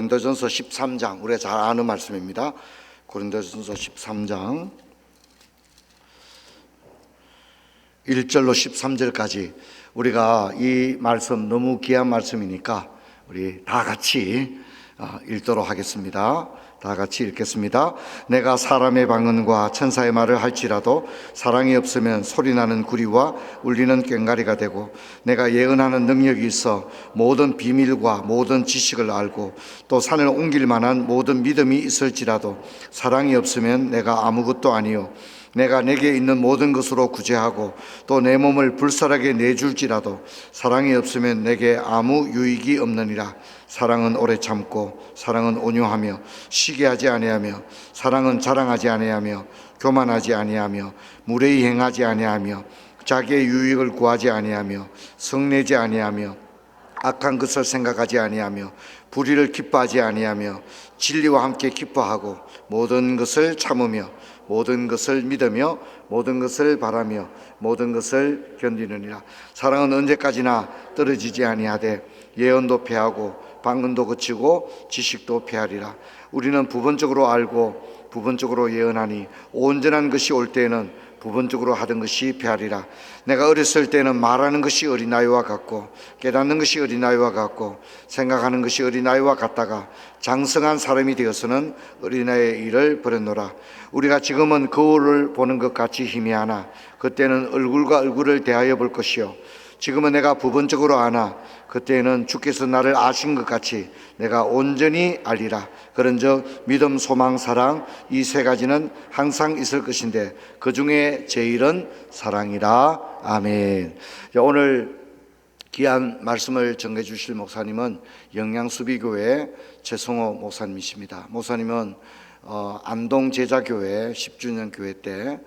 고린도전서 13장, 우리가 잘 아는 말씀입니다. 고린도전서 13장 1절로 13절까지 우리가 이 말씀 너무 귀한 말씀이니까 우리 다 같이 읽도록 하겠습니다. 다 같이 읽겠습니다. 내가 사람의 방언과 천사의 말을 할지라도 사랑이 없으면 소리나는 구리와 울리는 꽹과리가 되고, 내가 예언하는 능력이 있어 모든 비밀과 모든 지식을 알고 또 산을 옮길 만한 모든 믿음이 있을지라도 사랑이 없으면 내가 아무것도 아니요, 내가 내게 있는 모든 것으로 구제하고 또 내 몸을 불살하게 내줄지라도 사랑이 없으면 내게 아무 유익이 없느니라. 사랑은 오래 참고, 사랑은 온유하며 시기하지 아니하며, 사랑은 자랑하지 아니하며 교만하지 아니하며 무례히 행하지 아니하며 자기의 유익을 구하지 아니하며 성내지 아니하며 악한 것을 생각하지 아니하며 불의를 기뻐하지 아니하며 진리와 함께 기뻐하고 모든 것을 참으며 모든 것을 믿으며 모든 것을 바라며 모든 것을 견디느니라. 사랑은 언제까지나 떨어지지 아니하되 예언도 패하고 방언도 그치고 지식도 패하리라. 우리는 부분적으로 알고 부분적으로 예언하니 온전한 것이 올 때에는 부분적으로 하던 것이 패하리라. 내가 어렸을 때는 말하는 것이 어린아이와 같고 깨닫는 것이 어린아이와 같고 생각하는 것이 어린아이와 같다가 장성한 사람이 되어서는 어린아이의 일을 버렸노라. 우리가 지금은 거울을 보는 것 같이 희미하나 그때는 얼굴과 얼굴을 대하여 볼 것이요, 지금은 내가 부분적으로 아나 그때에는 주께서 나를 아신 것 같이 내가 온전히 알리라. 그런즉 믿음, 소망, 사랑, 이 세 가지는 항상 있을 것인데 그 중에 제일은 사랑이라. 아멘. 오늘 귀한 말씀을 전해 주실 목사님은 영양수비교회 최성호 목사님이십니다. 목사님은 안동 제자교회 10주년 교회 때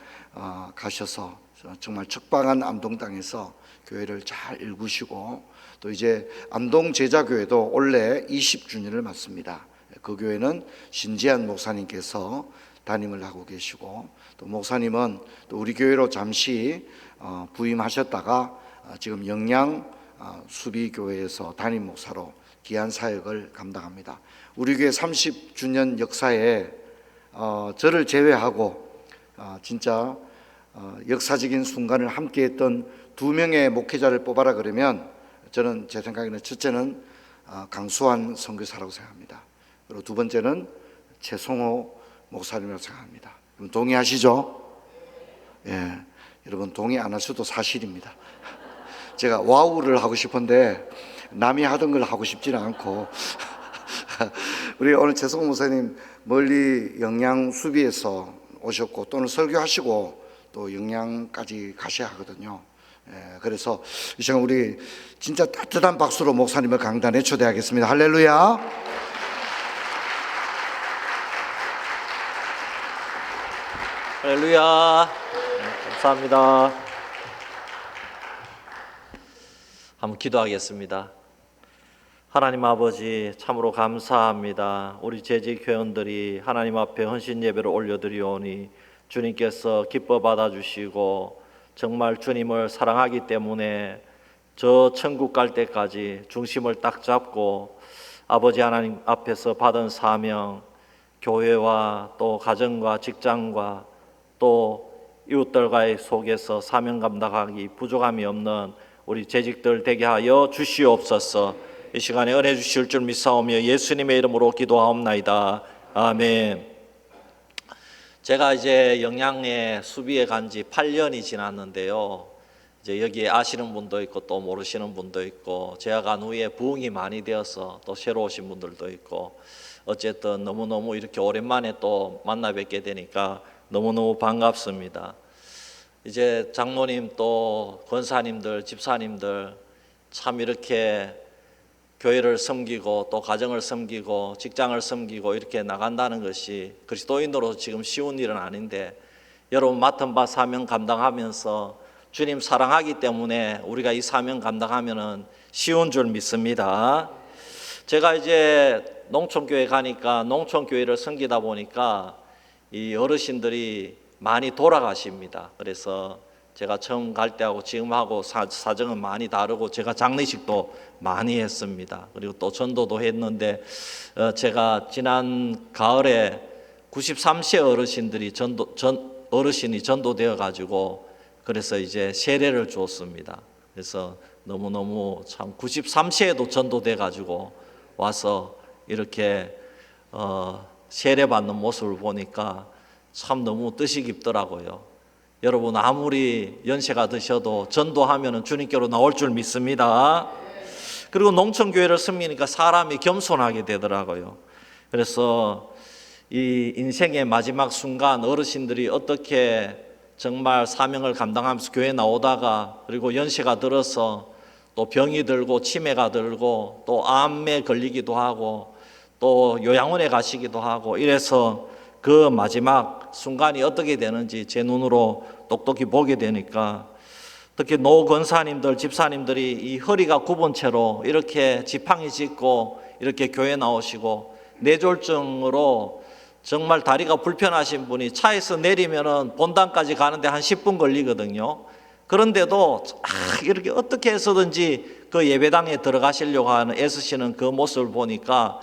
가셔서 정말 척박한 안동 땅에서 교회를 잘 일구시고, 또 이제 안동 제자교회도 올해 20주년을 맞습니다. 그 교회는 신지한 목사님께서 담임을 하고 계시고, 또 목사님은 또 우리 교회로 잠시 부임하셨다가 지금 영양 수비교회에서 담임 목사로 귀한 사역을 감당합니다. 우리 교회 30주년 역사에 저를 제외하고 진짜 역사적인 순간을 함께했던 두 명의 목회자를 뽑아라 그러면 저는 제 생각에는 첫째는 강수환 선교사라고 생각합니다. 그리고 두 번째는 최성호 목사님이라고 생각합니다. 여러분 동의하시죠? 예, 여러분 동의 안 하셔도 사실입니다. 제가 와우를 하고 싶은데 남이 하던 걸 하고 싶지는 않고 우리 오늘 최성호 목사님 멀리 영양 수비에서 오셨고 또는 설교하시고 또 영양까지 가셔야 하거든요. 그래서 이 시간 우리 진짜 따뜻한 박수로 목사님을 강단에 초대하겠습니다. 할렐루야. 할렐루야. 감사합니다. 한번 기도하겠습니다. 하나님 아버지, 참으로 감사합니다. 우리 재직 회원들이 하나님 앞에 헌신 예배를 올려드리오니 주님께서 기뻐 받아주시고 정말 주님을 사랑하기 때문에 저 천국 갈 때까지 중심을 딱 잡고 아버지 하나님 앞에서 받은 사명, 교회와 또 가정과 직장과 또 이웃들과의 속에서 사명 감당하기 부족함이 없는 우리 재직들 되게 하여 주시옵소서. 이 시간에 은혜 주실 줄 믿사오며 예수님의 이름으로 기도하옵나이다. 아멘. 제가 이제 영양에 수비에 간 지 8년이 지났는데요. 이제 여기에 아시는 분도 있고 또 모르시는 분도 있고, 제가 간 후에 부흥이 많이 되어서 또 새로 오신 분들도 있고, 어쨌든 너무너무 이렇게 오랜만에 또 만나 뵙게 되니까 너무너무 반갑습니다. 이제 장로님 또 권사님들, 집사님들 참 이렇게 교회를 섬기고 또 가정을 섬기고 직장을 섬기고 이렇게 나간다는 것이 그리스도인으로 지금 쉬운 일은 아닌데, 여러분 맡은 바 사명 감당하면서 주님 사랑하기 때문에 우리가 이 사명 감당하면은 쉬운 줄 믿습니다. 제가 이제 농촌교회 가니까 농촌교회를 섬기다 보니까 이 어르신들이 많이 돌아가십니다. 그래서 제가 처음 갈 때하고 지금하고 사정은 많이 다르고 제가 장례식도 많이 했습니다. 그리고 또 전도도 했는데 제가 지난 가을에 93세 어르신이 전도되어 가지고 그래서 이제 세례를 주었습니다. 그래서 너무너무 참 93세에도 전도돼 가지고 와서 이렇게 세례 받는 모습을 보니까 참 너무 뜻이 깊더라고요. 여러분 아무리 연세가 드셔도 전도하면 주님께로 나올 줄 믿습니다. 그리고 농촌교회를 섬기니까 사람이 겸손하게 되더라고요. 그래서 이 인생의 마지막 순간 어르신들이 어떻게 정말 사명을 감당하면서 교회 나오다가 그리고 연세가 들어서 또 병이 들고 치매가 들고 또 암에 걸리기도 하고 또 요양원에 가시기도 하고 이래서 그 마지막 순간이 어떻게 되는지 제 눈으로 똑똑히 보게 되니까 특히 노 권사님들, 집사님들이 이 허리가 굽은 채로 이렇게 지팡이 짚고 이렇게 교회 나오시고 뇌졸중으로 정말 다리가 불편하신 분이 차에서 내리면은 본당까지 가는데 한 10분 걸리거든요. 그런데도 이렇게 어떻게 해서든지 그 예배당에 들어가시려고 하는 애쓰시는 그 모습을 보니까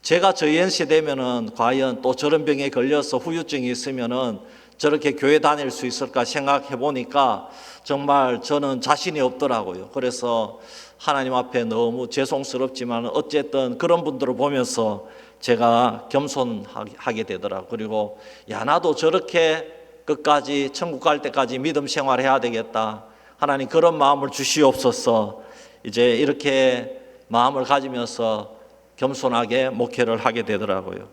제가 저 연세 되면은 과연 또 저런 병에 걸려서 후유증이 있으면은 저렇게 교회 다닐 수 있을까 생각해 보니까 정말 저는 자신이 없더라고요. 그래서 하나님 앞에 너무 죄송스럽지만 어쨌든 그런 분들을 보면서 제가 겸손하게 되더라고요. 그리고 야 나도 저렇게 끝까지 천국 갈 때까지 믿음 생활해야 되겠다. 하나님 그런 마음을 주시옵소서. 이제 이렇게 마음을 가지면서 겸손하게 목회를 하게 되더라고요.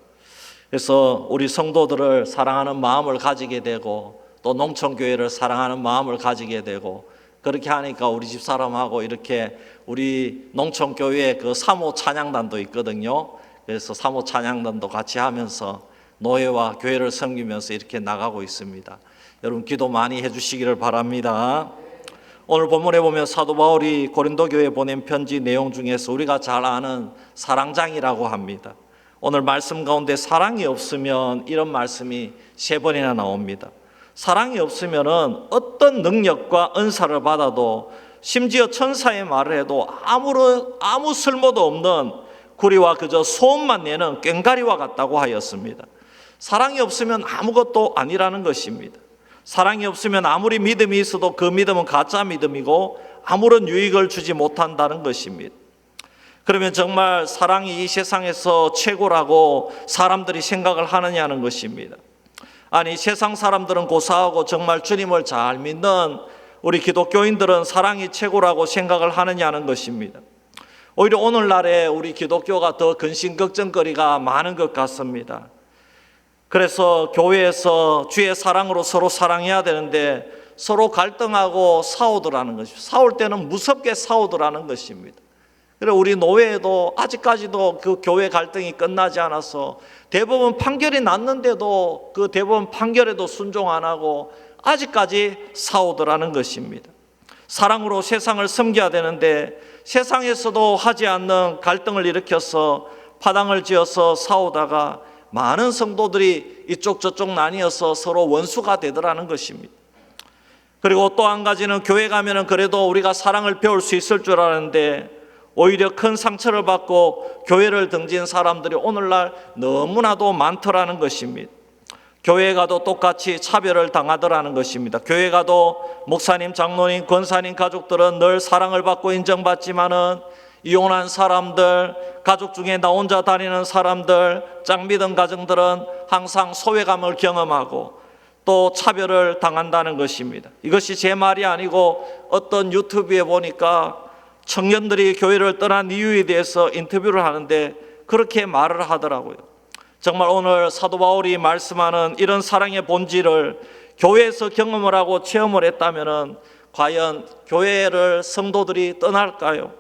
그래서 우리 성도들을 사랑하는 마음을 가지게 되고 또 농촌교회를 사랑하는 마음을 가지게 되고 그렇게 하니까 우리 집사람하고 이렇게 우리 농촌교회에 그 사모 찬양단도 있거든요. 그래서 사모 찬양단도 같이 하면서 노예와 교회를 섬기면서 이렇게 나가고 있습니다. 여러분 기도 많이 해주시기를 바랍니다. 오늘 본문에 보면 사도 바울이 고린도 교회에 보낸 편지 내용 중에서 우리가 잘 아는 사랑장이라고 합니다. 오늘 말씀 가운데 사랑이 없으면 이런 말씀이 3번이나 나옵니다. 사랑이 없으면 어떤 능력과 은사를 받아도 심지어 천사의 말을 해도 아무 쓸모도 없는 구리와 그저 소음만 내는 꽹과리와 같다고 하였습니다. 사랑이 없으면 아무것도 아니라는 것입니다. 사랑이 없으면 아무리 믿음이 있어도 그 믿음은 가짜 믿음이고 아무런 유익을 주지 못한다는 것입니다. 그러면 정말 사랑이 이 세상에서 최고라고 사람들이 생각을 하느냐는 것입니다. 아니 세상 사람들은 고사하고 정말 주님을 잘 믿는 우리 기독교인들은 사랑이 최고라고 생각을 하느냐는 것입니다. 오히려 오늘날에 우리 기독교가 더 근심걱정거리가 많은 것 같습니다. 그래서 교회에서 주의 사랑으로 서로 사랑해야 되는데 서로 갈등하고 싸우더라는 것입니다. 싸울 때는 무섭게 싸우더라는 것입니다. 그리고 우리 노회에도 아직까지도 그 교회 갈등이 끝나지 않아서 대법원 판결이 났는데도 그 대법원 판결에도 순종 안 하고 아직까지 싸우더라는 것입니다. 사랑으로 세상을 섬겨야 되는데 세상에서도 하지 않는 갈등을 일으켜서 파당을 지어서 싸우다가 많은 성도들이 이쪽 저쪽 나뉘어서 서로 원수가 되더라는 것입니다. 그리고 또 한 가지는 교회 가면은 그래도 우리가 사랑을 배울 수 있을 줄 알았는데 오히려 큰 상처를 받고 교회를 등진 사람들이 오늘날 너무나도 많더라는 것입니다. 교회에 가도 똑같이 차별을 당하더라는 것입니다. 교회 가도 목사님, 장로님, 권사님 가족들은 늘 사랑을 받고 인정받지만은 이혼한 사람들, 가족 중에 나 혼자 다니는 사람들, 짝믿은 가정들은 항상 소외감을 경험하고 또 차별을 당한다는 것입니다. 이것이 제 말이 아니고 어떤 유튜브에 보니까 청년들이 교회를 떠난 이유에 대해서 인터뷰를 하는데 그렇게 말을 하더라고요. 정말 오늘 사도 바울이 말씀하는 이런 사랑의 본질을 교회에서 경험을 하고 체험을 했다면 과연 교회를 성도들이 떠날까요?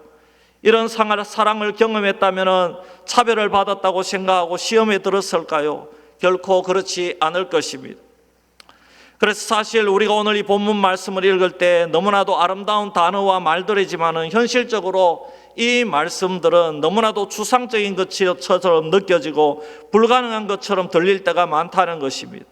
이런 사랑을 경험했다면 차별을 받았다고 생각하고 시험에 들었을까요? 결코 그렇지 않을 것입니다. 그래서 사실 우리가 오늘 이 본문 말씀을 읽을 때 너무나도 아름다운 단어와 말들이지만 현실적으로 이 말씀들은 너무나도 추상적인 것처럼 느껴지고 불가능한 것처럼 들릴 때가 많다는 것입니다.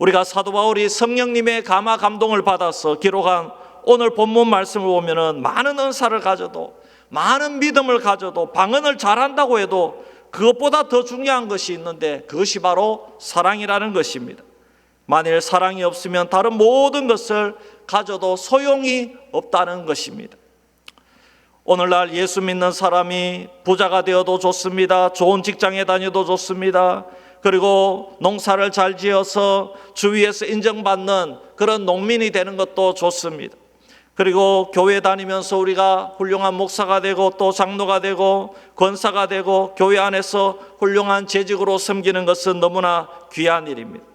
우리가 사도 바울이 성령님의 감화 감동을 받아서 기록한 오늘 본문 말씀을 보면은 많은 은사를 가져도, 많은 믿음을 가져도, 방언을 잘한다고 해도 그것보다 더 중요한 것이 있는데 그것이 바로 사랑이라는 것입니다. 만일 사랑이 없으면 다른 모든 것을 가져도 소용이 없다는 것입니다. 오늘날 예수 믿는 사람이 부자가 되어도 좋습니다. 좋은 직장에 다녀도 좋습니다. 그리고 농사를 잘 지어서 주위에서 인정받는 그런 농민이 되는 것도 좋습니다. 그리고 교회 다니면서 우리가 훌륭한 목사가 되고 또 장로가 되고 권사가 되고 교회 안에서 훌륭한 재직으로 섬기는 것은 너무나 귀한 일입니다.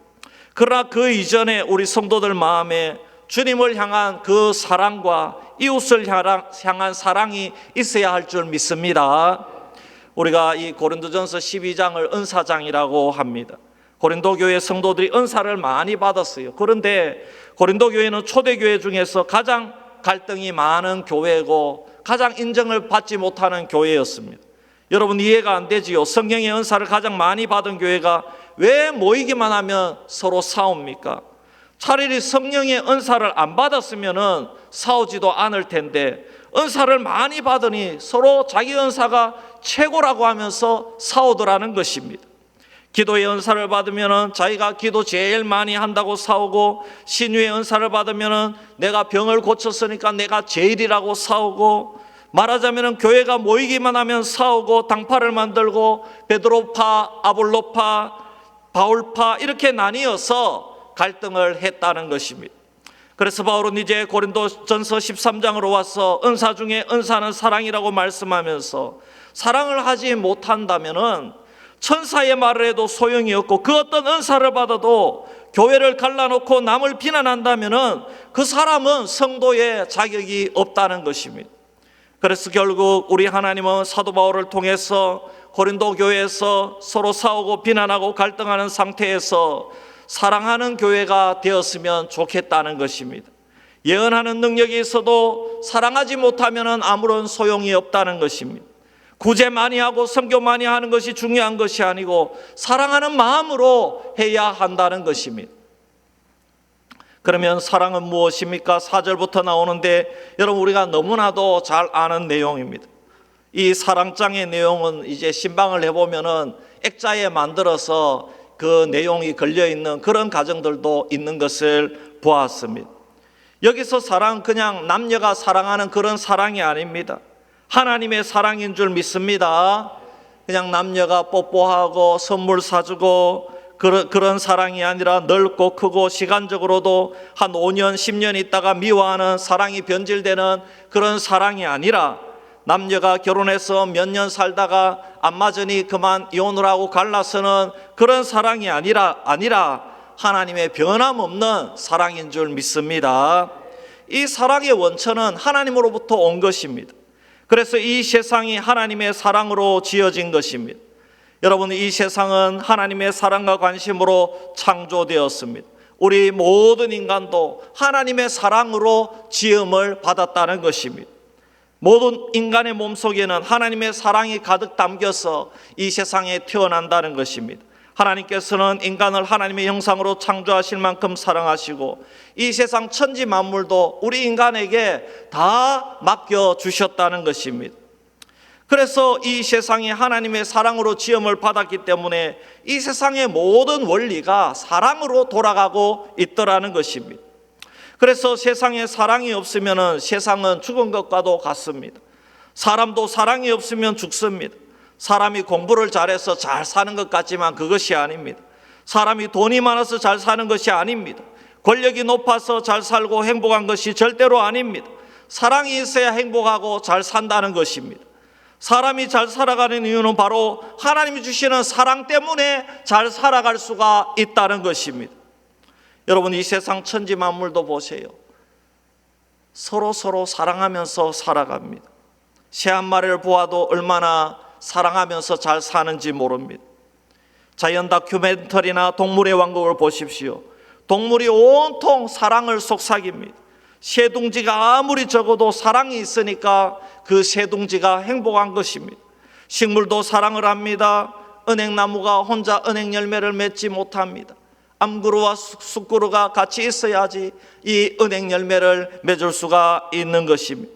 그러나 그 이전에 우리 성도들 마음에 주님을 향한 그 사랑과 이웃을 향한 사랑이 있어야 할 줄 믿습니다. 우리가 이 고린도전서 12장을 은사장이라고 합니다. 고린도 교회 성도들이 은사를 많이 받았어요. 그런데 고린도 교회는 초대교회 중에서 가장 갈등이 많은 교회고 가장 인정을 받지 못하는 교회였습니다. 여러분 이해가 안 되지요? 성령의 은사를 가장 많이 받은 교회가 왜 모이기만 하면 서로 싸웁니까? 차라리 성령의 은사를 안 받았으면 싸우지도 않을 텐데 은사를 많이 받으니 서로 자기 은사가 최고라고 하면서 싸우더라는 것입니다. 기도의 은사를 받으면 자기가 기도 제일 많이 한다고 싸우고, 신유의 은사를 받으면 내가 병을 고쳤으니까 내가 제일이라고 싸우고, 말하자면 교회가 모이기만 하면 싸우고 당파를 만들고 베드로파, 아볼로파, 바울파 이렇게 나뉘어서 갈등을 했다는 것입니다. 그래서 바울은 이제 고린도전서 13장으로 와서 은사 중에 은사는 사랑이라고 말씀하면서 사랑을 하지 못한다면은 천사의 말을 해도 소용이 없고 그 어떤 은사를 받아도 교회를 갈라놓고 남을 비난한다면은 그 사람은 성도의 자격이 없다는 것입니다. 그래서 결국 우리 하나님은 사도 바울을 통해서 고린도 교회에서 서로 싸우고 비난하고 갈등하는 상태에서 사랑하는 교회가 되었으면 좋겠다는 것입니다. 예언하는 능력이 있어도 사랑하지 못하면 아무런 소용이 없다는 것입니다. 구제 많이 하고 선교 많이 하는 것이 중요한 것이 아니고 사랑하는 마음으로 해야 한다는 것입니다. 그러면 사랑은 무엇입니까? 4절부터 나오는데 여러분 우리가 너무나도 잘 아는 내용입니다. 이 사랑장의 내용은 이제 신방을 해보면은 액자에 만들어서 그 내용이 걸려있는 그런 가정들도 있는 것을 보았습니다. 여기서 사랑은 그냥 남녀가 사랑하는 그런 사랑이 아닙니다. 하나님의 사랑인 줄 믿습니다. 그냥 남녀가 뽀뽀하고 선물 사주고 그런 사랑이 아니라 넓고 크고 시간적으로도 한 5년 10년 있다가 미워하는 사랑이 변질되는 그런 사랑이 아니라 남녀가 결혼해서 몇 년 살다가 안 맞으니 그만 이혼을 하고 갈라서는 그런 사랑이 아니라 하나님의 변함없는 사랑인 줄 믿습니다. 이 사랑의 원천은 하나님으로부터 온 것입니다. 그래서 이 세상이 하나님의 사랑으로 지어진 것입니다. 여러분 이 세상은 하나님의 사랑과 관심으로 창조되었습니다. 우리 모든 인간도 하나님의 사랑으로 지음을 받았다는 것입니다. 모든 인간의 몸속에는 하나님의 사랑이 가득 담겨서 이 세상에 태어난다는 것입니다. 하나님께서는 인간을 하나님의 형상으로 창조하실 만큼 사랑하시고 이 세상 천지 만물도 우리 인간에게 다 맡겨주셨다는 것입니다. 그래서 이 세상이 하나님의 사랑으로 지음을 받았기 때문에 이 세상의 모든 원리가 사랑으로 돌아가고 있더라는 것입니다. 그래서 세상에 사랑이 없으면 세상은 죽은 것과도 같습니다. 사람도 사랑이 없으면 죽습니다. 사람이 공부를 잘해서 잘 사는 것 같지만 그것이 아닙니다. 사람이 돈이 많아서 잘 사는 것이 아닙니다. 권력이 높아서 잘 살고 행복한 것이 절대로 아닙니다. 사랑이 있어야 행복하고 잘 산다는 것입니다. 사람이 잘 살아가는 이유는 바로 하나님이 주시는 사랑 때문에 잘 살아갈 수가 있다는 것입니다. 여러분 이 세상 천지 만물도 보세요. 서로 사랑하면서 살아갑니다. 새 한 마리를 보아도 얼마나 사랑하면서 잘 사는지 모릅니다. 자연 다큐멘터리나 동물의 왕국을 보십시오. 동물이 온통 사랑을 속삭입니다. 새둥지가 아무리 적어도 사랑이 있으니까 그 새둥지가 행복한 것입니다. 식물도 사랑을 합니다. 은행나무가 혼자 은행 열매를 맺지 못합니다. 암그루와 쑥그루가 같이 있어야지 이 은행 열매를 맺을 수가 있는 것입니다.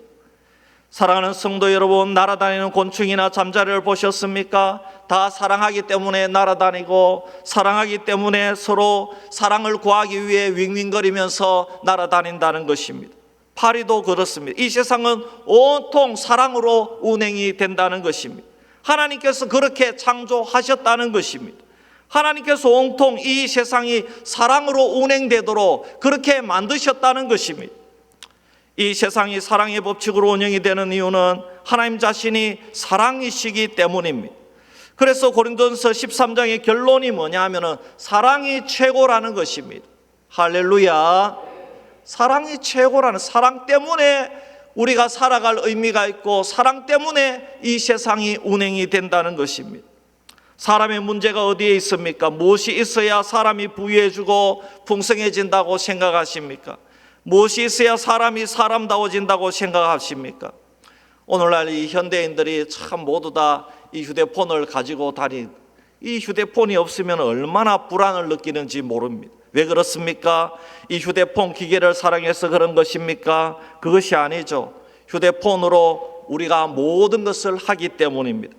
사랑하는 성도 여러분, 날아다니는 곤충이나 잠자리를 보셨습니까? 다 사랑하기 때문에 날아다니고 사랑하기 때문에 서로 사랑을 구하기 위해 윙윙거리면서 날아다닌다는 것입니다. 파리도 그렇습니다. 이 세상은 온통 사랑으로 운행이 된다는 것입니다. 하나님께서 그렇게 창조하셨다는 것입니다. 하나님께서 온통 이 세상이 사랑으로 운행되도록 그렇게 만드셨다는 것입니다. 이 세상이 사랑의 법칙으로 운영이 되는 이유는 하나님 자신이 사랑이시기 때문입니다. 그래서 고린도전서 13장의 결론이 뭐냐 하면은 사랑이 최고라는 것입니다. 할렐루야. 사랑이 최고라는, 사랑 때문에 우리가 살아갈 의미가 있고 사랑 때문에 이 세상이 운행이 된다는 것입니다. 사람의 문제가 어디에 있습니까? 무엇이 있어야 사람이 부유해지고 풍성해진다고 생각하십니까? 무엇이 있어야 사람이 사람다워진다고 생각하십니까? 오늘날 이 현대인들이 참 모두 다 이 휴대폰을 가지고 이 휴대폰이 없으면 얼마나 불안을 느끼는지 모릅니다. 왜 그렇습니까? 이 휴대폰 기계를 사랑해서 그런 것입니까? 그것이 아니죠. 휴대폰으로 우리가 모든 것을 하기 때문입니다.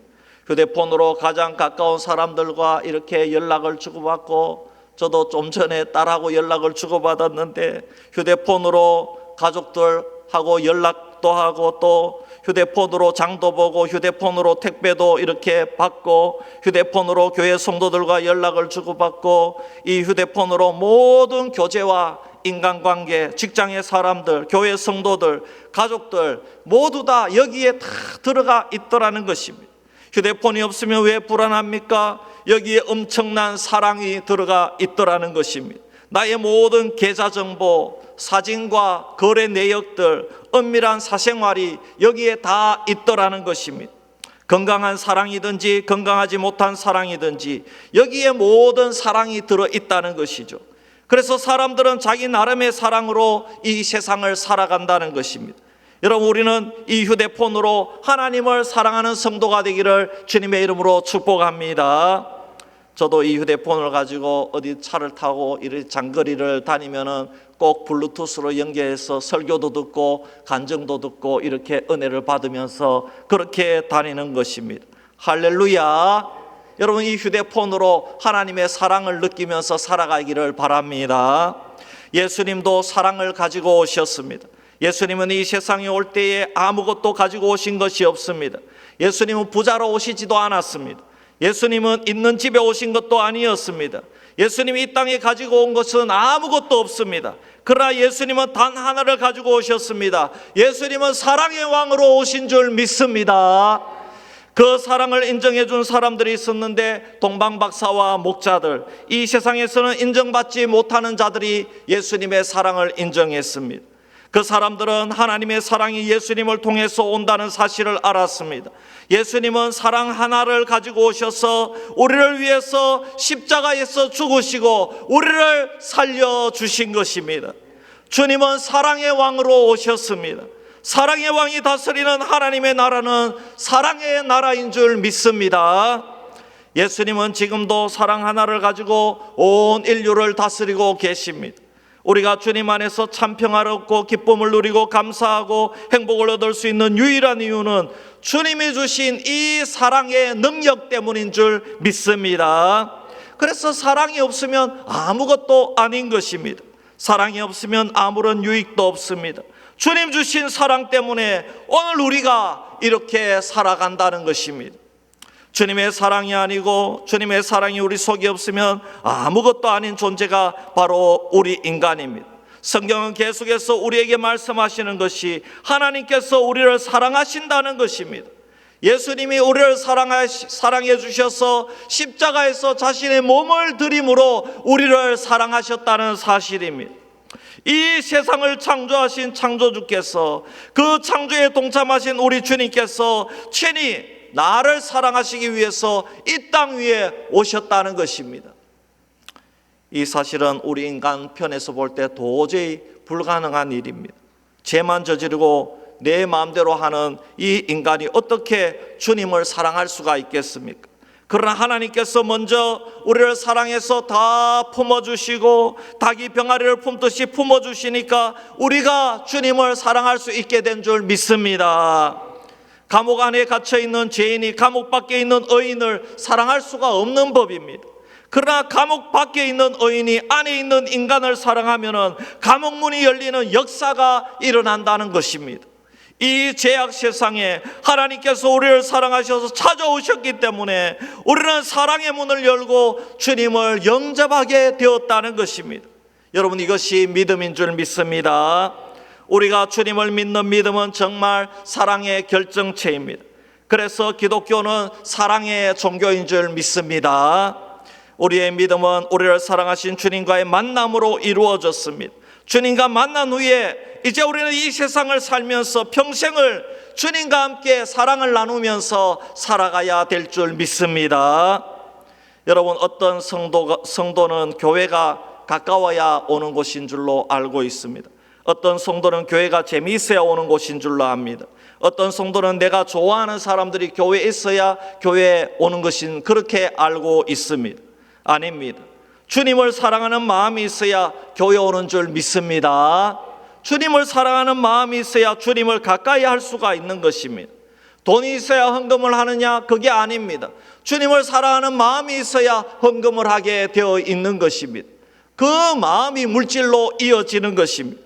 휴대폰으로 가장 가까운 사람들과 이렇게 연락을 주고받고, 저도 좀 전에 딸하고 연락을 주고받았는데 휴대폰으로 가족들하고 연락도 하고 또 휴대폰으로 장도 보고 휴대폰으로 택배도 이렇게 받고 휴대폰으로 교회 성도들과 연락을 주고받고 이 휴대폰으로 모든 교제와 인간관계, 직장의 사람들, 교회 성도들, 가족들 모두 다 여기에 다 들어가 있더라는 것입니다. 휴대폰이 없으면 왜 불안합니까? 여기에 엄청난 사랑이 들어가 있더라는 것입니다. 나의 모든 계좌 정보, 사진과 거래 내역들, 은밀한 사생활이 여기에 다 있더라는 것입니다. 건강한 사랑이든지 건강하지 못한 사랑이든지 여기에 모든 사랑이 들어있다는 것이죠. 그래서 사람들은 자기 나름의 사랑으로 이 세상을 살아간다는 것입니다. 여러분, 우리는 이 휴대폰으로 하나님을 사랑하는 성도가 되기를 주님의 이름으로 축복합니다. 저도 이 휴대폰을 가지고 어디 차를 타고 이렇게 장거리를 다니면은 꼭 블루투스로 연결해서 설교도 듣고 간증도 듣고 이렇게 은혜를 받으면서 그렇게 다니는 것입니다. 할렐루야. 여러분, 이 휴대폰으로 하나님의 사랑을 느끼면서 살아가기를 바랍니다. 예수님도 사랑을 가지고 오셨습니다. 예수님은 이 세상에 올 때에 아무것도 가지고 오신 것이 없습니다. 예수님은 부자로 오시지도 않았습니다. 예수님은 있는 집에 오신 것도 아니었습니다. 예수님이 이 땅에 가지고 온 것은 아무것도 없습니다. 그러나 예수님은 단 하나를 가지고 오셨습니다. 예수님은 사랑의 왕으로 오신 줄 믿습니다. 그 사랑을 인정해 준 사람들이 있었는데 동방박사와 목자들, 이 세상에서는 인정받지 못하는 자들이 예수님의 사랑을 인정했습니다. 그 사람들은 하나님의 사랑이 예수님을 통해서 온다는 사실을 알았습니다. 예수님은 사랑 하나를 가지고 오셔서 우리를 위해서 십자가에서 죽으시고 우리를 살려주신 것입니다. 주님은 사랑의 왕으로 오셨습니다. 사랑의 왕이 다스리는 하나님의 나라는 사랑의 나라인 줄 믿습니다. 예수님은 지금도 사랑 하나를 가지고 온 인류를 다스리고 계십니다. 우리가 주님 안에서 참 평화를 얻고 기쁨을 누리고 감사하고 행복을 얻을 수 있는 유일한 이유는 주님이 주신 이 사랑의 능력 때문인 줄 믿습니다. 그래서 사랑이 없으면 아무것도 아닌 것입니다. 사랑이 없으면 아무런 유익도 없습니다. 주님 주신 사랑 때문에 오늘 우리가 이렇게 살아간다는 것입니다. 주님의 사랑이 아니고 주님의 사랑이 우리 속에 없으면 아무것도 아닌 존재가 바로 우리 인간입니다. 성경은 계속해서 우리에게 말씀하시는 것이 하나님께서 우리를 사랑하신다는 것입니다. 예수님이 우리를 사랑해 주셔서 십자가에서 자신의 몸을 드림으로 우리를 사랑하셨다는 사실입니다. 이 세상을 창조하신 창조주께서, 그 창조에 동참하신 우리 주님께서 친히 나를 사랑하시기 위해서 이 땅 위에 오셨다는 것입니다. 이 사실은 우리 인간 편에서 볼 때 도저히 불가능한 일입니다. 죄만 저지르고 내 마음대로 하는 이 인간이 어떻게 주님을 사랑할 수가 있겠습니까? 그러나 하나님께서 먼저 우리를 사랑해서 다 품어주시고 닭이 병아리를 품듯이 품어주시니까 우리가 주님을 사랑할 수 있게 된 줄 믿습니다. 감옥 안에 갇혀있는 죄인이 감옥 밖에 있는 의인을 사랑할 수가 없는 법입니다. 그러나 감옥 밖에 있는 의인이 안에 있는 인간을 사랑하면 감옥 문이 열리는 역사가 일어난다는 것입니다. 이 죄악 세상에 하나님께서 우리를 사랑하셔서 찾아오셨기 때문에 우리는 사랑의 문을 열고 주님을 영접하게 되었다는 것입니다. 여러분, 이것이 믿음인 줄 믿습니다. 우리가 주님을 믿는 믿음은 정말 사랑의 결정체입니다. 그래서 기독교는 사랑의 종교인 줄 믿습니다. 우리의 믿음은 우리를 사랑하신 주님과의 만남으로 이루어졌습니다. 주님과 만난 후에 이제 우리는 이 세상을 살면서 평생을 주님과 함께 사랑을 나누면서 살아가야 될 줄 믿습니다. 여러분, 어떤 성도는 교회가 가까워야 오는 곳인 줄로 알고 있습니다. 어떤 성도는 교회가 재미있어야 오는 곳인 줄로 압니다. 어떤 성도는 내가 좋아하는 사람들이 교회에 있어야 교회에 오는 것인 그렇게 알고 있습니다. 아닙니다. 주님을 사랑하는 마음이 있어야 교회 오는 줄 믿습니다. 주님을 사랑하는 마음이 있어야 주님을 가까이 할 수가 있는 것입니다. 돈이 있어야 헌금을 하느냐? 그게 아닙니다. 주님을 사랑하는 마음이 있어야 헌금을 하게 되어 있는 것입니다. 그 마음이 물질로 이어지는 것입니다.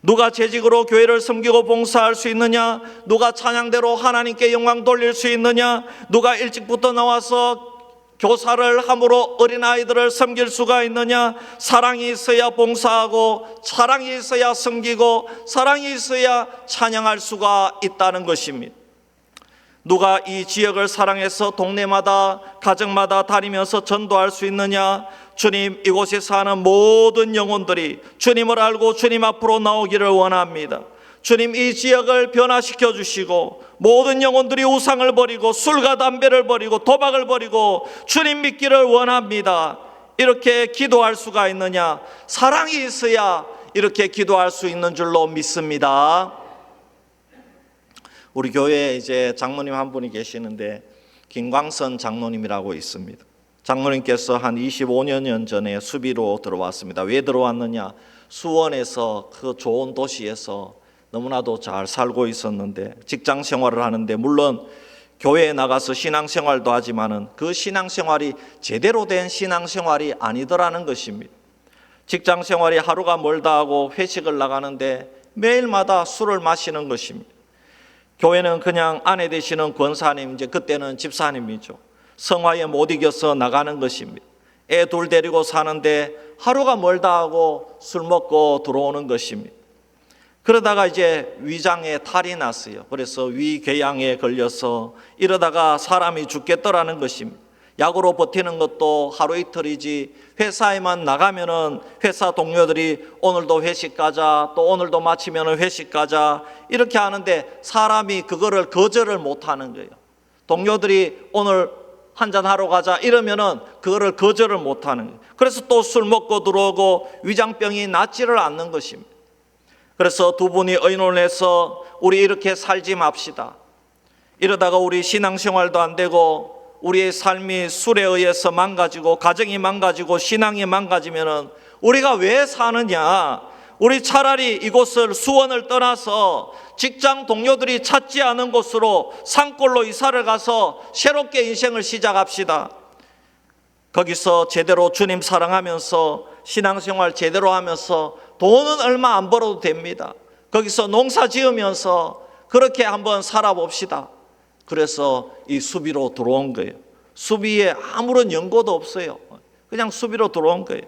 누가 재직으로 교회를 섬기고 봉사할 수 있느냐? 누가 찬양대로 하나님께 영광 돌릴 수 있느냐? 누가 일찍부터 나와서 교사를 함으로 어린아이들을 섬길 수가 있느냐? 사랑이 있어야 봉사하고 사랑이 있어야 섬기고 사랑이 있어야 찬양할 수가 있다는 것입니다. 누가 이 지역을 사랑해서 동네마다 가정마다 다니면서 전도할 수 있느냐? 주님, 이곳에 사는 모든 영혼들이 주님을 알고 주님 앞으로 나오기를 원합니다. 주님, 이 지역을 변화시켜 주시고 모든 영혼들이 우상을 버리고 술과 담배를 버리고 도박을 버리고 주님 믿기를 원합니다. 이렇게 기도할 수가 있느냐? 사랑이 있어야 이렇게 기도할 수 있는 줄로 믿습니다. 우리 교회에 이제 장로님 한 분이 계시는데 김광선 장로님이라고 있습니다. 장로님께서 한 25년 전에 수비로 들어왔습니다. 왜 들어왔느냐? 수원에서 그 좋은 도시에서 너무나도 잘 살고 있었는데 직장 생활을 하는데 물론 교회에 나가서 신앙생활도 하지만은 그 신앙생활이 제대로 된 신앙생활이 아니더라는 것입니다. 직장 생활이 하루가 멀다 하고 회식을 나가는데 매일마다 술을 마시는 것입니다. 교회는 그냥 아내 되시는 권사님, 이제 그때는 집사님이죠. 성화에 못 이겨서 나가는 것입니다. 애 둘 데리고 사는데 하루가 멀다 하고 술 먹고 들어오는 것입니다. 그러다가 이제 위장에 탈이 났어요. 그래서 위궤양에 걸려서 이러다가 사람이 죽겠더라는 것입니다. 약으로 버티는 것도 하루 이틀이지 회사에만 나가면은 회사 동료들이 오늘도 회식 가자, 또 오늘도 마치면은 회식 가자 이렇게 하는데 사람이 그거를 거절을 못 하는 거예요. 동료들이 오늘 한잔 하러 가자 이러면은 그거를 거절을 못 하는 거예요. 그래서 또 술 먹고 들어오고 위장병이 낫지를 않는 것입니다. 그래서 두 분이 의논을 해서 우리 이렇게 살지 맙시다. 이러다가 우리 신앙생활도 안 되고 우리의 삶이 술에 의해서 망가지고 가정이 망가지고 신앙이 망가지면은 우리가 왜 사느냐? 우리 차라리 이곳을 수원을 떠나서 직장 동료들이 찾지 않은 곳으로 산골로 이사를 가서 새롭게 인생을 시작합시다. 거기서 제대로 주님 사랑하면서 신앙생활 제대로 하면서 돈은 얼마 안 벌어도 됩니다. 거기서 농사 지으면서 그렇게 한번 살아봅시다. 그래서 이 수비로 들어온 거예요. 수비에 아무런 연고도 없어요. 그냥 수비로 들어온 거예요.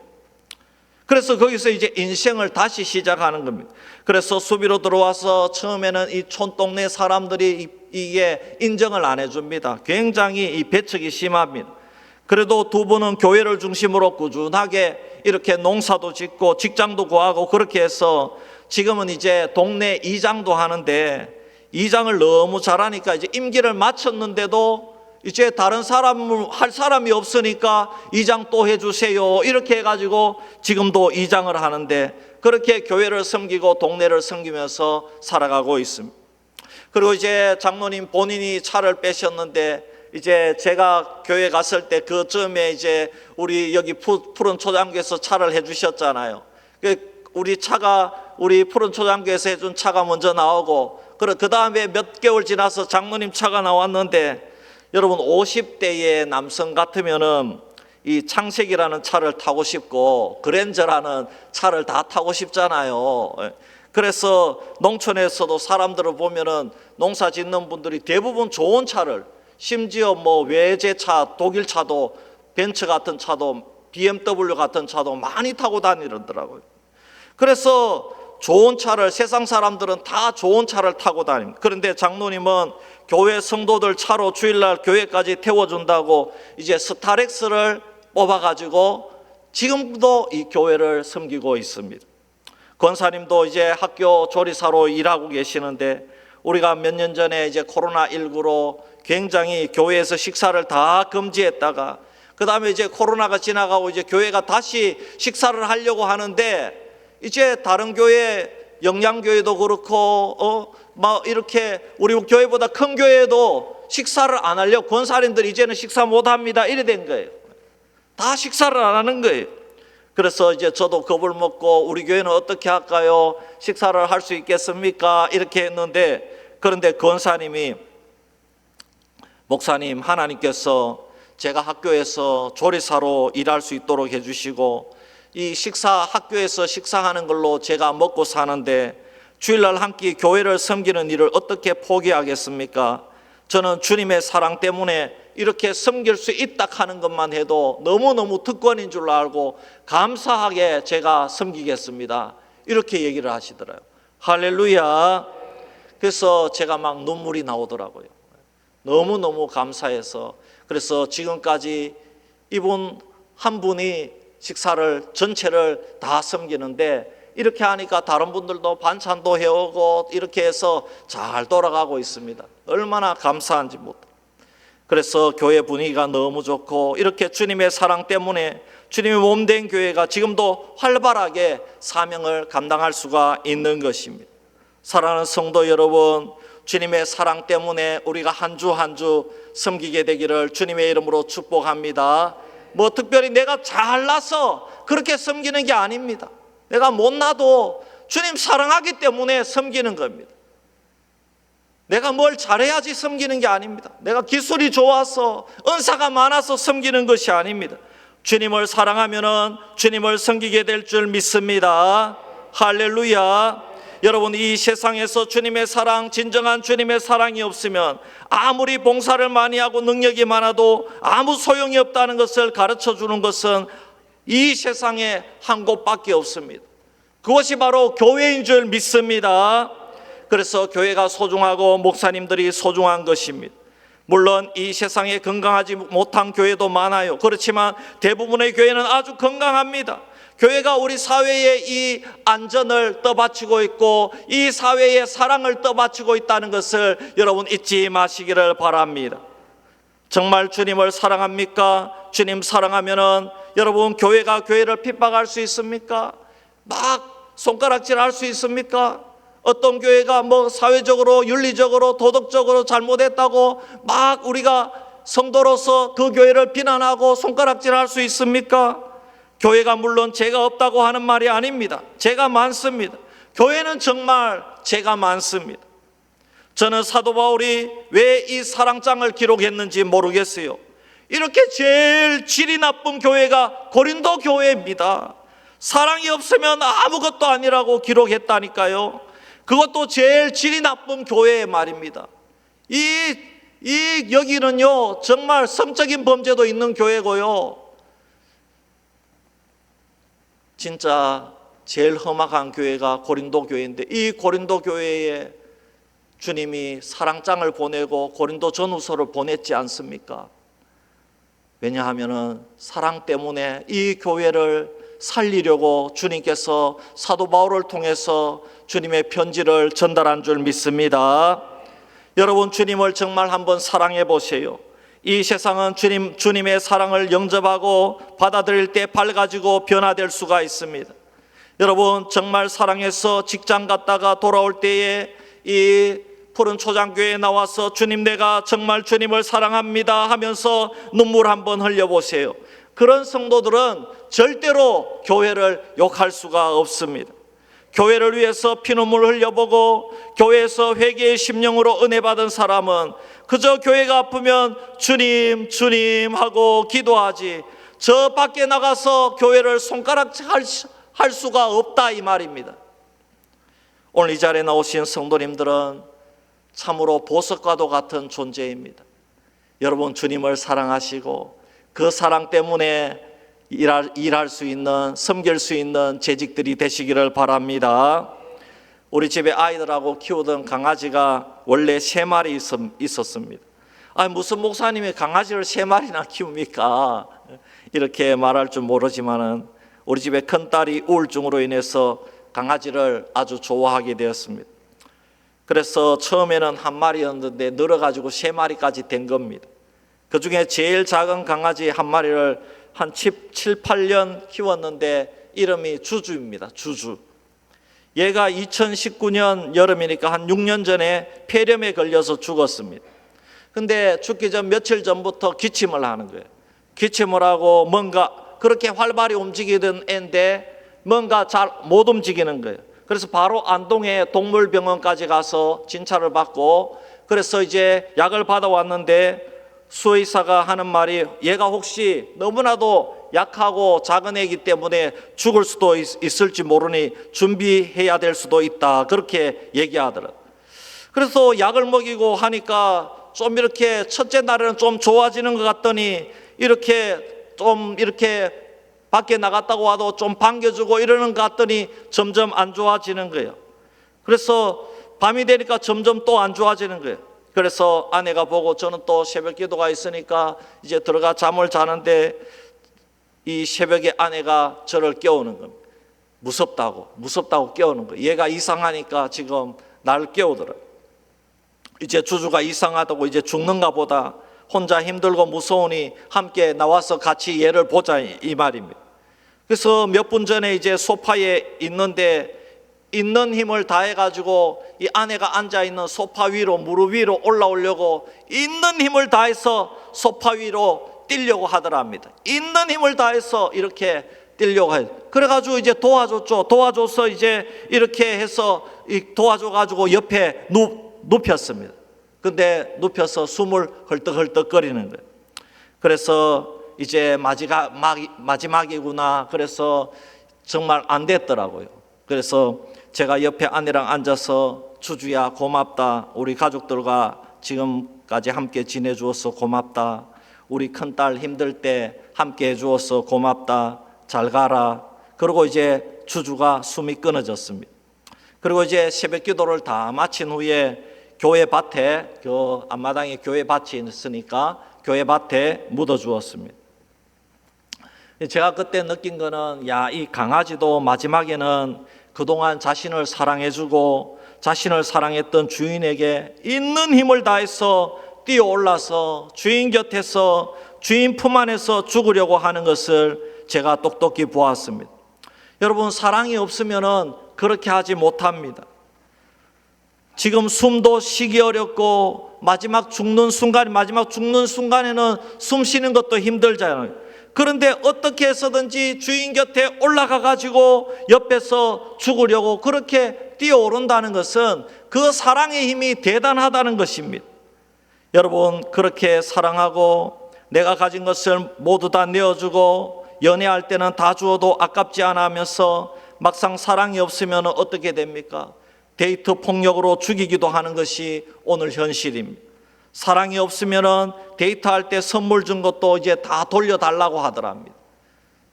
그래서 거기서 이제 인생을 다시 시작하는 겁니다. 그래서 수비로 들어와서 처음에는 이 촌동네 사람들이 이게 인정을 안 해줍니다. 굉장히 이 배척이 심합니다. 그래도 두 분은 교회를 중심으로 꾸준하게 이렇게 농사도 짓고 직장도 구하고 그렇게 해서 지금은 이제 동네 이장도 하는데 이장을 너무 잘하니까 이제 임기를 마쳤는데도 이제 다른 사람을 할 사람이 없으니까 이장 또 해주세요 이렇게 해가지고 지금도 이장을 하는데 그렇게 교회를 섬기고 동네를 섬기면서 살아가고 있습니다. 그리고 이제 장로님 본인이 차를 빼셨는데 이제 제가 교회 갔을 때 그쯤에 이제 우리 여기 푸른 초장교에서 차를 해주셨잖아요. 우리 푸른 초장교에서 해준 차가 먼저 나오고, 그 다음에 몇 개월 지나서 장로님 차가 나왔는데, 여러분 50대의 남성 같으면은 이 창색이라는 차를 타고 싶고 그랜저라는 차를 다 타고 싶잖아요. 그래서 농촌에서도 사람들을 보면은 농사 짓는 분들이 대부분 좋은 차를, 심지어 뭐 외제차, 독일차도, 벤츠 같은 차도, BMW 같은 차도 많이 타고 다니더라고요. 그래서 좋은 차를, 세상 사람들은 다 좋은 차를 타고 다닙니다. 그런데 장로님은 교회 성도들 차로 주일날 교회까지 태워준다고 이제 스타렉스를 뽑아가지고 지금도 이 교회를 섬기고 있습니다. 권사님도 이제 학교 조리사로 일하고 계시는데, 우리가 몇 년 전에 이제 코로나19로 굉장히 교회에서 식사를 다 금지했다가 그 다음에 이제 코로나가 지나가고 이제 교회가 다시 식사를 하려고 하는데, 이제 다른 교회, 영양교회도 그렇고 막 이렇게 우리 교회보다 큰 교회도 식사를 안 하려고, 권사님들 이제는 식사 못 합니다 이래 된 거예요. 다 식사를 안 하는 거예요. 그래서 이제 저도 겁을 먹고 우리 교회는 어떻게 할까요? 식사를 할 수 있겠습니까? 이렇게 했는데, 그런데 권사님이, 목사님, 하나님께서 제가 학교에서 조리사로 일할 수 있도록 해주시고 이 학교에서 식사하는 걸로 제가 먹고 사는데 주일날 한 끼 교회를 섬기는 일을 어떻게 포기하겠습니까? 저는 주님의 사랑 때문에 이렇게 섬길 수 있다 하는 것만 해도 너무너무 특권인 줄 알고 감사하게 제가 섬기겠습니다. 이렇게 얘기를 하시더라고요. 할렐루야. 그래서 제가 막 눈물이 나오더라고요. 너무너무 감사해서. 그래서 지금까지 이분 한 분이 식사를 전체를 다 섬기는데, 이렇게 하니까 다른 분들도 반찬도 해오고 이렇게 해서 잘 돌아가고 있습니다. 얼마나 감사한지 못. 그래서 교회 분위기가 너무 좋고, 이렇게 주님의 사랑 때문에 주님의 몸된 교회가 지금도 활발하게 사명을 감당할 수가 있는 것입니다. 사랑하는 성도 여러분, 주님의 사랑 때문에 우리가 한 주 한 주 섬기게 되기를 주님의 이름으로 축복합니다. 뭐 특별히 내가 잘나서 그렇게 섬기는 게 아닙니다. 내가 못나도 주님 사랑하기 때문에 섬기는 겁니다. 내가 뭘 잘해야지 섬기는 게 아닙니다. 내가 기술이 좋아서, 은사가 많아서 섬기는 것이 아닙니다. 주님을 사랑하면은 주님을 섬기게 될 줄 믿습니다. 할렐루야. 여러분, 이 세상에서 주님의 사랑, 진정한 주님의 사랑이 없으면 아무리 봉사를 많이 하고 능력이 많아도 아무 소용이 없다는 것을 가르쳐 주는 것은 이 세상에 한 곳밖에 없습니다. 그것이 바로 교회인 줄 믿습니다. 그래서 교회가 소중하고 목사님들이 소중한 것입니다. 물론 이 세상에 건강하지 못한 교회도 많아요. 그렇지만 대부분의 교회는 아주 건강합니다. 교회가 우리 사회의 이 안전을 떠받치고 있고 이 사회의 사랑을 떠받치고 있다는 것을 여러분 잊지 마시기를 바랍니다. 정말 주님을 사랑합니까? 주님 사랑하면은 여러분 교회가 교회를 핍박할 수 있습니까? 막 손가락질 할 수 있습니까? 어떤 교회가 뭐 사회적으로 윤리적으로 도덕적으로 잘못했다고 막 우리가 성도로서 그 교회를 비난하고 손가락질 할 수 있습니까? 교회가 물론 죄가 없다고 하는 말이 아닙니다. 죄가 많습니다. 교회는 정말 죄가 많습니다. 저는 사도 바울이 왜 이 사랑장을 기록했는지 모르겠어요. 이렇게 제일 질이 나쁜 교회가 고린도 교회입니다. 사랑이 없으면 아무것도 아니라고 기록했다니까요. 그것도 제일 질이 나쁜 교회의 말입니다. 여기는요 정말 성적인 범죄도 있는 교회고요, 진짜 제일 험악한 교회가 고린도 교회인데, 이 고린도 교회에 주님이 사랑장을 보내고 고린도 전후서를 보냈지 않습니까? 왜냐하면 사랑 때문에 이 교회를 살리려고 주님께서 사도 바울을 통해서 주님의 편지를 전달한 줄 믿습니다. 여러분, 주님을 정말 한번 사랑해 보세요. 이 세상은 주님의 사랑을 영접하고 받아들일 때 밝아지고 변화될 수가 있습니다. 여러분, 정말 사랑해서 직장 갔다가 돌아올 때에 이 푸른 초장교회에 나와서 주님 내가 정말 주님을 사랑합니다 하면서 눈물 한번 흘려보세요. 그런 성도들은 절대로 교회를 욕할 수가 없습니다. 교회를 위해서 피눈물 흘려보고 교회에서 회개의 심령으로 은혜 받은 사람은 그저 교회가 아프면 주님 주님 하고 기도하지 저 밖에 나가서 교회를 손가락질 할 수가 없다 이 말입니다. 오늘 이 자리에 나오신 성도님들은 참으로 보석과도 같은 존재입니다. 여러분 주님을 사랑하시고 그 사랑 때문에 일할 수 있는, 섬길 수 있는 재직들이 되시기를 바랍니다. 우리 집에 아이들하고 키우던 강아지가 원래 3마리 있었습니다. 무슨 목사님이 강아지를 3마리나 키웁니까? 이렇게 말할 줄 모르지만은 우리 집에 큰딸이 우울증으로 인해서 강아지를 아주 좋아하게 되었습니다. 그래서 처음에는 1마리였는데 늘어가지고 3마리까지 된 겁니다. 그 중에 제일 작은 강아지 1마리를 한 7, 8년 키웠는데 이름이 주주입니다. 주주. 얘가 2019년 여름이니까 한 6년 전에 폐렴에 걸려서 죽었습니다. 근데 죽기 전 며칠 전부터 기침을 하는 거예요. 기침을 하고 뭔가 그렇게 활발히 움직이던 애인데 뭔가 잘 못 움직이는 거예요. 그래서 바로 안동에 동물병원까지 가서 진찰을 받고 그래서 이제 약을 받아왔는데 수의사가 하는 말이 얘가 혹시 너무나도 약하고 작은 애이기 때문에 죽을 수도 있을지 모르니 준비해야 될 수도 있다 그렇게 얘기하더라고요. 그래서 약을 먹이고 하니까 좀 이렇게 첫째 날에는 좀 좋아지는 것 같더니 이렇게 좀 이렇게 밖에 나갔다고 와도 좀 반겨주고 이러는 것 같더니 점점 안 좋아지는 거예요. 그래서 밤이 되니까 점점 또 안 좋아지는 거예요. 그래서 아내가 보고 저는 또 새벽 기도가 있으니까 이제 들어가 잠을 자는데 이 새벽에 아내가 저를 깨우는 겁니다. 무섭다고 깨우는 거예요. 얘가 이상하니까 지금 날 깨우더라고요. 이제 주주가 이상하다고 이제 죽는가 보다 혼자 힘들고 무서우니 함께 나와서 같이 얘를 보자 이 말입니다. 그래서 몇 분 전에 이제 소파에 있는데 있는 힘을 다해가지고 이 아내가 앉아있는 소파 위로 무릎 위로 올라오려고 있는 힘을 다해서 소파 위로 뛰려고 하더랍니다. 있는 힘을 다해서 이렇게 뛰려고 해요. 그래가지고 이제 도와줬죠. 도와줘서 이제 이렇게 해서 도와줘가지고 옆에 눕혔습니다. 근데 눕혀서 숨을 헐떡헐떡 거리는 거예요. 그래서 이제 마지막이구나. 그래서 정말 안 됐더라고요. 그래서 제가 옆에 아내랑 앉아서 주주야 고맙다. 우리 가족들과 지금까지 함께 지내주어서 고맙다. 우리 큰딸 힘들 때 함께 해주어서 고맙다. 잘 가라. 그리고 이제 주주가 숨이 끊어졌습니다. 그리고 이제 새벽 기도를 다 마친 후에 교회 밭에 그 앞마당에 교회 밭이 있으니까 교회 밭에 묻어 주었습니다. 제가 그때 느낀 거는 이 강아지도 마지막에는 그동안 자신을 사랑해주고 자신을 사랑했던 주인에게 있는 힘을 다해서 뛰어올라서 주인 곁에서 주인 품 안에서 죽으려고 하는 것을 제가 똑똑히 보았습니다. 여러분 사랑이 없으면 그렇게 하지 못합니다. 지금 숨도 쉬기 어렵고 마지막 죽는 순간에는 숨 쉬는 것도 힘들잖아요. 그런데 어떻게 해서든지 주인 곁에 올라가 가지고 옆에서 죽으려고 그렇게 뛰어오른다는 것은 그 사랑의 힘이 대단하다는 것입니다. 여러분 그렇게 사랑하고 내가 가진 것을 모두 다 내어주고 연애할 때는 다 주어도 아깝지 않아 하면서 막상 사랑이 없으면 어떻게 됩니까? 데이트 폭력으로 죽이기도 하는 것이 오늘 현실입니다. 사랑이 없으면 데이트할 때 선물 준 것도 이제 다 돌려달라고 하더랍니다.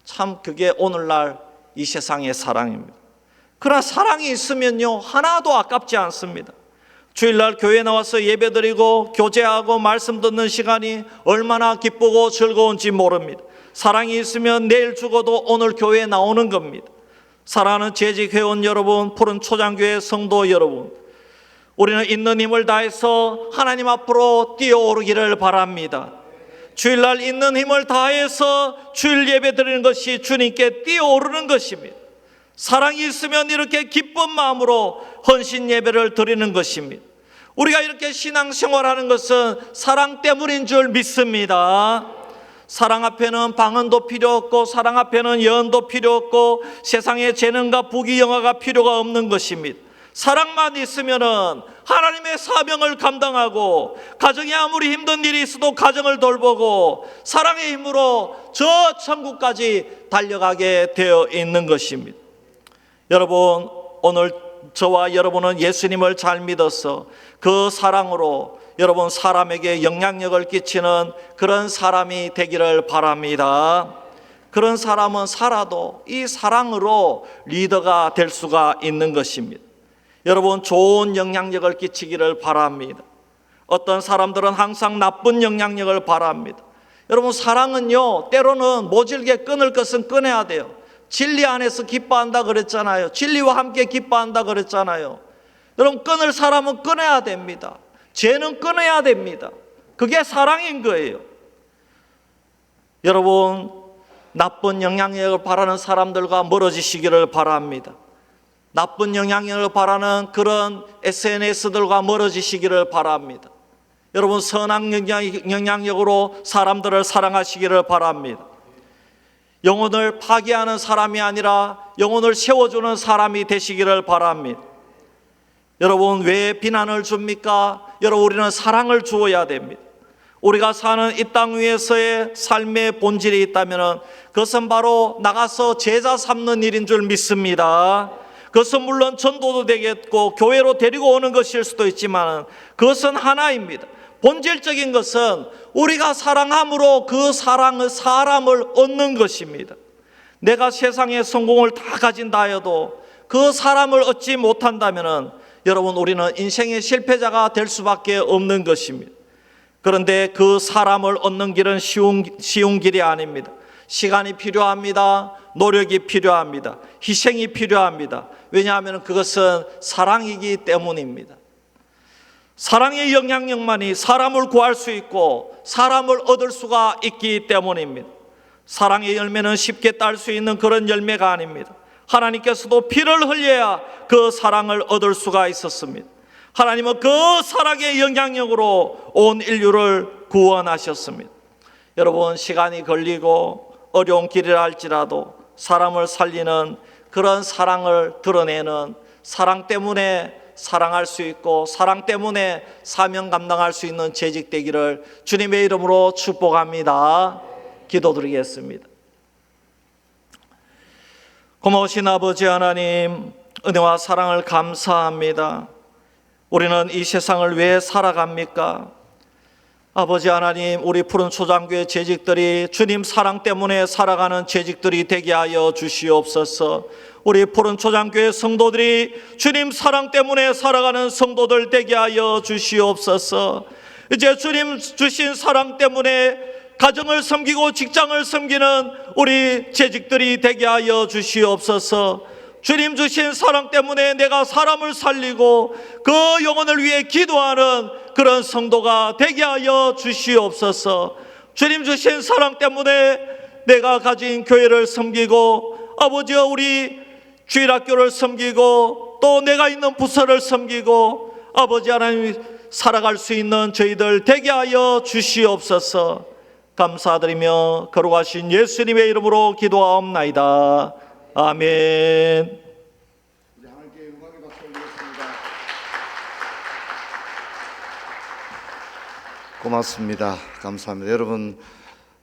참 그게 오늘날 이 세상의 사랑입니다. 그러나 사랑이 있으면요 하나도 아깝지 않습니다. 주일날 교회 나와서 예배드리고 교제하고 말씀 듣는 시간이 얼마나 기쁘고 즐거운지 모릅니다. 사랑이 있으면 내일 죽어도 오늘 교회에 나오는 겁니다. 사랑하는 재직 회원 여러분, 푸른 초장교회 성도 여러분, 우리는 있는 힘을 다해서 하나님 앞으로 뛰어오르기를 바랍니다. 주일날 있는 힘을 다해서 주일 예배 드리는 것이 주님께 뛰어오르는 것입니다. 사랑이 있으면 이렇게 기쁜 마음으로 헌신 예배를 드리는 것입니다. 우리가 이렇게 신앙생활하는 것은 사랑 때문인 줄 믿습니다. 사랑 앞에는 방언도 필요 없고, 사랑 앞에는 예언도 필요 없고, 세상에 재능과 부귀영화가 필요가 없는 것입니다. 사랑만 있으면은 하나님의 사명을 감당하고, 가정에 아무리 힘든 일이 있어도 가정을 돌보고, 사랑의 힘으로 저 천국까지 달려가게 되어 있는 것입니다. 여러분, 오늘 저와 여러분은 예수님을 잘 믿어서 그 사랑으로 여러분 사람에게 영향력을 끼치는 그런 사람이 되기를 바랍니다. 그런 사람은 살아도 이 사랑으로 리더가 될 수가 있는 것입니다. 여러분, 좋은 영향력을 끼치기를 바랍니다. 어떤 사람들은 항상 나쁜 영향력을 바랍니다. 여러분, 사랑은요, 때로는 모질게 끊을 것은 끊어야 돼요. 진리 안에서 기뻐한다 그랬잖아요. 진리와 함께 기뻐한다 그랬잖아요. 여러분, 끊을 사람은 끊어야 됩니다. 죄는 끊어야 됩니다. 그게 사랑인 거예요. 여러분, 나쁜 영향력을 바라는 사람들과 멀어지시기를 바랍니다. 나쁜 영향력을 바라는 그런 SNS들과 멀어지시기를 바랍니다. 여러분, 선한 영향력으로 사람들을 사랑하시기를 바랍니다. 영혼을 파괴하는 사람이 아니라 영혼을 세워주는 사람이 되시기를 바랍니다. 여러분, 왜 비난을 줍니까? 여러분, 우리는 사랑을 주어야 됩니다. 우리가 사는 이 땅 위에서의 삶의 본질이 있다면 그것은 바로 나가서 제자 삼는 일인 줄 믿습니다. 그것은 물론 전도도 되겠고 교회로 데리고 오는 것일 수도 있지만 그것은 하나입니다. 본질적인 것은 우리가 사랑함으로 그 사람을 얻는 것입니다. 내가 세상의 성공을 다 가진다 해도 그 사람을 얻지 못한다면 여러분, 우리는 인생의 실패자가 될 수밖에 없는 것입니다. 그런데 그 사람을 얻는 길은 쉬운 길이 아닙니다. 시간이 필요합니다. 노력이 필요합니다. 희생이 필요합니다. 왜냐하면 그것은 사랑이기 때문입니다. 사랑의 영향력만이 사람을 구할 수 있고 사람을 얻을 수가 있기 때문입니다. 사랑의 열매는 쉽게 딸 수 있는 그런 열매가 아닙니다. 하나님께서도 피를 흘려야 그 사랑을 얻을 수가 있었습니다. 하나님은 그 사랑의 영향력으로 온 인류를 구원하셨습니다. 여러분, 시간이 걸리고 어려운 길이라 할지라도 사람을 살리는 그런 사랑을 드러내는, 사랑 때문에 사랑할 수 있고 사랑 때문에 사명 감당할 수 있는 재직 되기를 주님의 이름으로 축복합니다. 기도드리겠습니다. 고마우신 아버지 하나님, 은혜와 사랑을 감사합니다. 우리는 이 세상을 왜 살아갑니까? 아버지 하나님, 우리 푸른 초장교회 재직들이 주님 사랑 때문에 살아가는 재직들이 되게 하여 주시옵소서. 우리 푸른 초장교회 성도들이 주님 사랑 때문에 살아가는 성도들 되게 하여 주시옵소서. 이제 주님 주신 사랑 때문에 가정을 섬기고 직장을 섬기는 우리 재직들이 되게 하여 주시옵소서. 주님 주신 사랑 때문에 내가 사람을 살리고 그 영혼을 위해 기도하는 그런 성도가 되게 하여 주시옵소서. 주님 주신 사랑 때문에 내가 가진 교회를 섬기고 아버지여 우리 주일학교를 섬기고 또 내가 있는 부서를 섬기고 아버지 하나님 살아갈 수 있는 저희들 되게 하여 주시옵소서. 감사드리며 거룩하신 예수님의 이름으로 기도하옵나이다. 아멘. 하나님께 영광의 박수 올리겠습니다. 고맙습니다. 감사합니다. 여러분,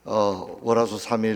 월화수 3일